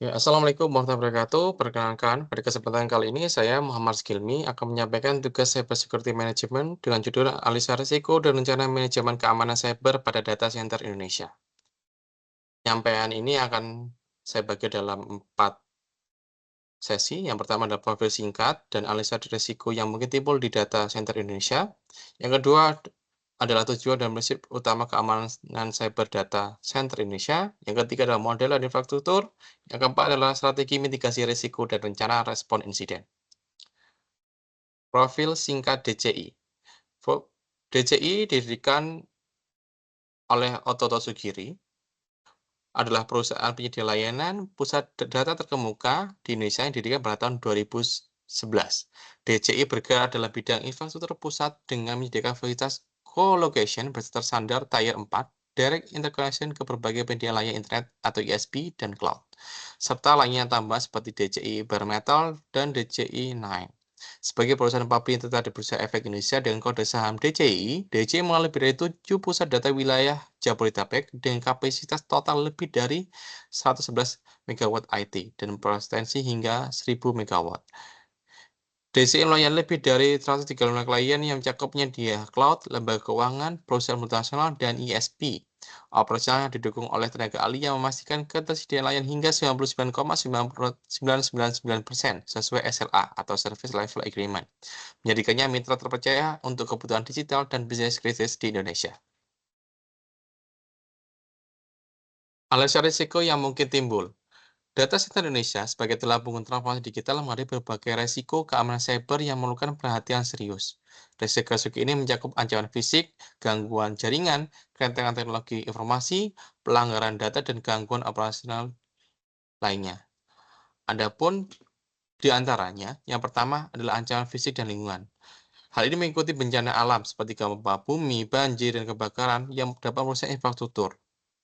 Ya, Assalamualaikum warahmatullahi wabarakatuh. Perkenalkan, pada kesempatan kali ini saya Muhammad Skilmi akan menyampaikan tugas Cyber Security Management dengan judul Analisa Risiko dan Rencana Manajemen Keamanan Cyber pada Data Center Indonesia. Penyampaian ini akan saya bagi dalam 4 sesi. Yang pertama adalah profil singkat dan analisa risiko yang mungkin timbul di data center Indonesia. Yang kedua adalah tujuan dan prinsip utama keamanan cyber data center Indonesia. Yang ketiga adalah model dan infrastruktur. Yang keempat adalah strategi mitigasi risiko dan rencana respon insiden. Profil singkat DCI. DCI didirikan oleh Ototo Sugiri, adalah perusahaan penyedia layanan pusat data terkemuka di Indonesia yang didirikan pada tahun 2011. DCI bergerak dalam bidang infrastruktur pusat dengan menyediakan fasilitas co-location bersandar Tier 4, direct interconnection ke berbagai penyedia layanan internet atau ISP dan cloud, serta lainnya tambah seperti DCI Bare Metal dan DCI 9. Sebagai perusahaan publik yang tetap di Bursa Efek Indonesia dengan kode saham DCI mengalami lebih dari 7 pusat data wilayah Jabodetabek dengan kapasitas total lebih dari 111 MW IT dan potensi hingga 1000 MW. DCI melayani lebih dari 135 klien yang mencakup penyedia cloud, lembaga keuangan, perusahaan multinasional, dan ISP. Operasionalnya didukung oleh tenaga ahli yang memastikan ketersediaan layanan hingga 99,999% sesuai SLA atau Service Level Agreement, menjadikannya mitra terpercaya untuk kebutuhan digital dan bisnis kritis di Indonesia. Analisa risiko yang mungkin timbul. Data center Indonesia sebagai tulang punggung transformasi digital menghadapi berbagai resiko keamanan cyber yang memerlukan perhatian serius. Risiko-risiko ini mencakup ancaman fisik, gangguan jaringan, kerentengan teknologi informasi, pelanggaran data, dan gangguan operasional lainnya. Adapun di antaranya, yang pertama adalah ancaman fisik dan lingkungan. Hal ini mengikuti bencana alam seperti gempa bumi, banjir, dan kebakaran yang dapat merusak infrastruktur.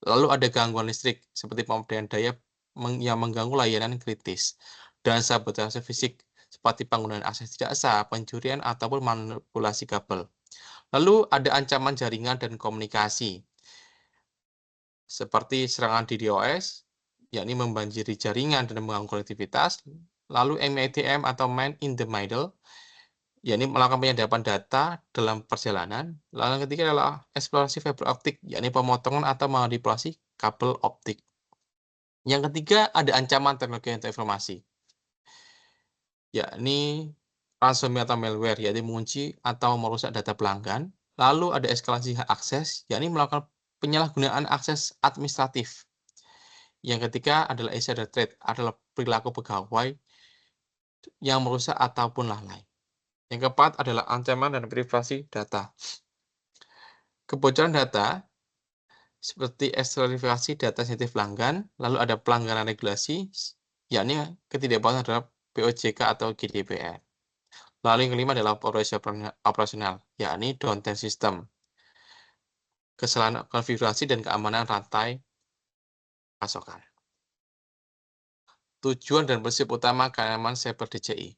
Lalu ada gangguan listrik seperti pemberdayaan daya yang mengganggu layanan kritis, dan sabotase fisik seperti penggunaan akses tidak sah, pencurian, ataupun manipulasi kabel. Lalu ada ancaman jaringan dan komunikasi seperti serangan DDoS, yakni membanjiri jaringan dan mengganggu konektivitas. Lalu MITM atau Man in the Middle, yakni melakukan penyadapan data dalam perjalanan. Lalu yang ketiga adalah eksplorasi fiber optik, yakni pemotongan atau manipulasi kabel optik. Yang ketiga ada ancaman teknologi informasi, yakni ransomware atau malware, yakni mengunci atau merusak data pelanggan. Lalu ada eskalasi hak akses, yakni melakukan penyalahgunaan akses administratif. Yang ketiga adalah insider threat, adalah perilaku pegawai yang merusak ataupun lalai. Yang keempat adalah ancaman dan privasi data. Kebocoran data seperti ekstradifikasi data sensitif pelanggan, lalu ada pelanggaran regulasi, yakni ketidakpatuhan terhadap POJK atau GDPR. Lalu yang kelima adalah operasional, yakni downtime system, kesalahan konfigurasi dan keamanan rantai pasokan. Tujuan dan prinsip utama keamanan cyber DCI.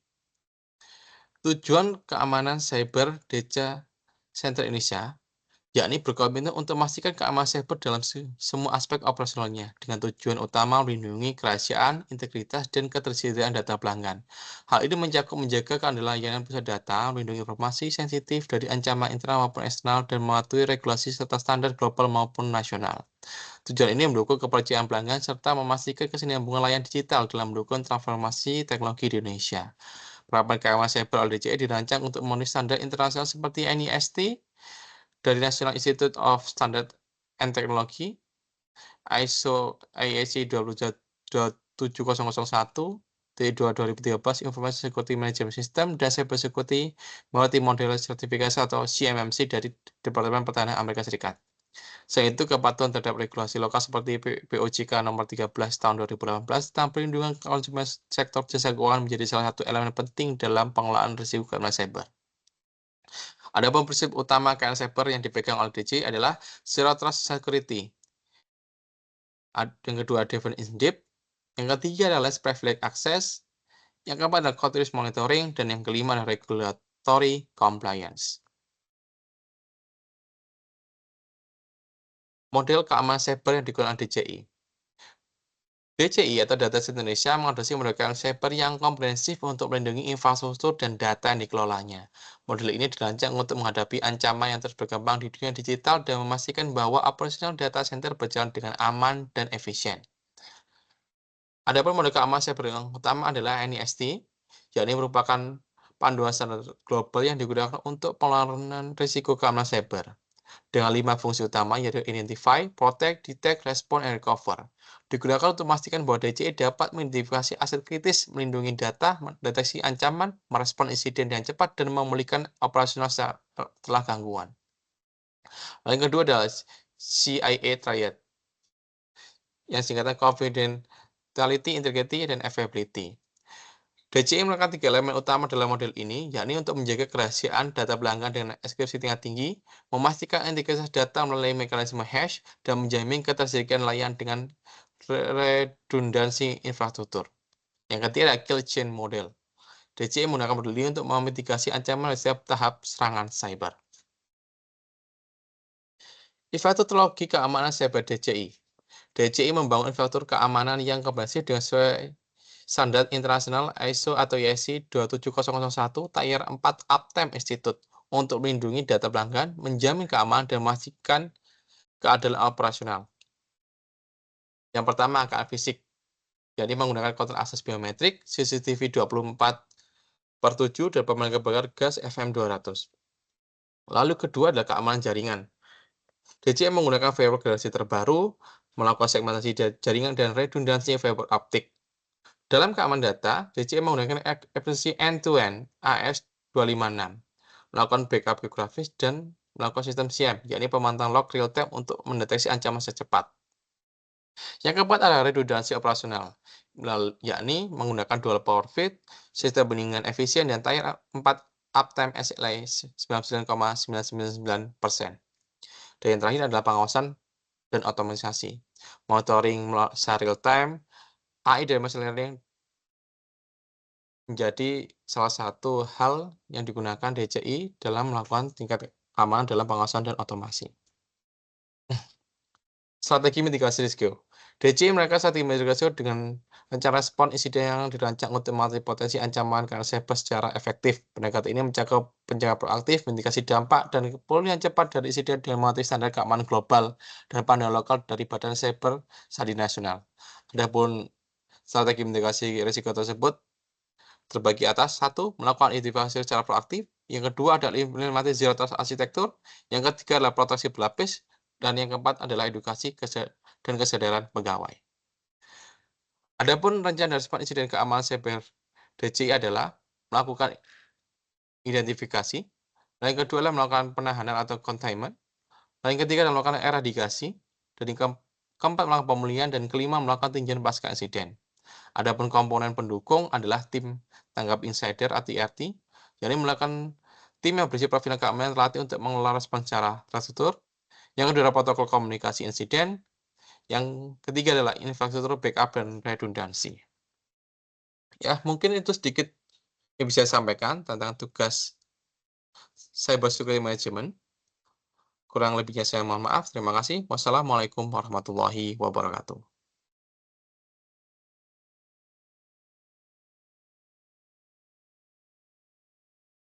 Tujuan keamanan cyber data center Indonesia yakni berkomitmen untuk memastikan keamanan cyber dalam semua aspek operasionalnya, dengan tujuan utama melindungi kerahasiaan, integritas, dan ketersediaan data pelanggan. Hal ini mencakup menjaga keandalan layanan pusat data, melindungi informasi sensitif dari ancaman internal maupun eksternal, dan mematuhi regulasi serta standar global maupun nasional. Tujuan ini mendukung kepercayaan pelanggan serta memastikan kesinambungan layanan digital dalam mendukung transformasi teknologi di Indonesia. Penerapan keamanan cyber oleh DJI dirancang untuk memenuhi standar internasional seperti NIST, dari National Institute of Standard and Technology, ISO IEC 27001, T2 2013, Information Security Management System, dan Cyber Security Multi-Model Certification atau CMMC dari Departemen Pertahanan Amerika Serikat. Selain itu, kepatuhan terhadap regulasi lokal seperti POJK nomor 13 tahun 2018 tentang perlindungan konsumen sektor jasa keuangan menjadi salah satu elemen penting dalam pengelolaan risiko keamanan cyber. Adapun prinsip utama keamanan cyber yang dipegang oleh DJI adalah Zero Trust Security. Yang kedua, Defend in Deep. Yang ketiga adalah Privileged Access. Yang keempat adalah Continuous Monitoring. Dan yang kelima adalah Regulatory Compliance. Model keamanan cyber yang digunakan DJI. DCI atau Data Center Indonesia mengadopsi model cyber yang komprehensif untuk melindungi infrastruktur dan data yang dikelolanya. Model ini dirancang untuk menghadapi ancaman yang terus berkembang di dunia digital dan memastikan bahwa operasional data center berjalan dengan aman dan efisien. Adapun model keamanan cyber yang utama adalah NIST, yakni merupakan panduan standar global yang digunakan untuk pengelolaan risiko keamanan cyber. Dengan 5 fungsi utama yaitu identify, protect, detect, respond, and recover. Digunakan untuk memastikan bahwa DCI dapat mengidentifikasi aset kritis, melindungi data, mendeteksi ancaman, merespon insiden dengan cepat, dan memulihkan operasional setelah gangguan. Lalu yang kedua adalah CIA Triad, yang singkatnya Confidentiality, Integrity, dan Availability. DCI merupakan 3 elemen utama dalam model ini, yakni untuk menjaga kerahasiaan data pelanggan dengan enkripsi tingkat tinggi, memastikan integritas data melalui mekanisme hash, dan menjamin ketersediaan layanan dengan redundansi infrastruktur. Yang ketiga adalah kill chain model. DCI menggunakan model ini untuk memitigasi ancaman dari setiap tahap serangan cyber. Infrastruktur logik keamanan cyber DCI. DCI membangun infrastruktur keamanan yang komprehensif dengan sesuai standar internasional ISO atau IEC 27001 Tier 4 Uptime Institute untuk melindungi data pelanggan, menjamin keamanan, dan memastikan keadilan operasional. Yang pertama, keamanan fisik, yakni menggunakan kontrol akses biometrik, CCTV 24/7, dan pemadam kebakaran gas FM200. Lalu kedua adalah keamanan jaringan. DCI menggunakan firewall generasi terbaru, melakukan segmentasi jaringan, dan redundansi fiber optik. Dalam keamanan data, DCI menggunakan encryption end-to-end AES-256, melakukan backup geografis, dan melakukan sistem SIEM, yakni pemantauan log real-time untuk mendeteksi ancaman secepat. Yang keempat adalah redundansi operasional, yakni menggunakan dual power feed, sistem pendinginan efisien, dan Tier 4 uptime SLA 99,999%. Dan yang terakhir adalah pengawasan dan otomatisasi, monitoring secara real-time, AI dan machine learning menjadi salah satu hal yang digunakan DCI dalam melakukan tingkat keamanan dalam pengawasan dan otomasi. Strategi mitigasi risiko. DCI mereka strategi mitigasi risiko dengan rencana respon insiden yang dirancang untuk mengatasi potensi ancaman karena cyber secara efektif. Pendekatan ini mencakup pencegahan proaktif, mitigasi dampak, dan pemulihan cepat dari insiden dengan mengatasi standar keamanan global dan panduan lokal dari Badan Cyber Sandi Nasional. Adapun strategi mitigasi risiko tersebut terbagi atas: 1. Melakukan identifikasi secara proaktif. Yang kedua adalah implementasi zero trust arsitektur. Yang ketiga adalah proteksi berlapis. Dan yang keempat adalah edukasi dan kesadaran pegawai. Adapun rencana respon insiden keamanan cyber DCI adalah melakukan identifikasi. Yang kedua adalah melakukan penahanan atau containment. Yang ketiga adalah melakukan eradikasi. Dan yang keempat melakukan pemulihan. Dan kelima melakukan tinjauan pasca insiden. Adapun komponen pendukung adalah tim tanggap insider atau TRT, yakni melakukan tim yang berisi profil keamanan terlatih untuk mengelola respons secara terstruktur. Yang kedua adalah protokol komunikasi insiden. Yang ketiga adalah infrastruktur backup dan redundansi. Ya, mungkin itu sedikit yang bisa saya sampaikan tentang tugas Cyber Security Management. Kurang lebihnya saya mohon maaf. Terima kasih. Wassalamualaikum warahmatullahi wabarakatuh.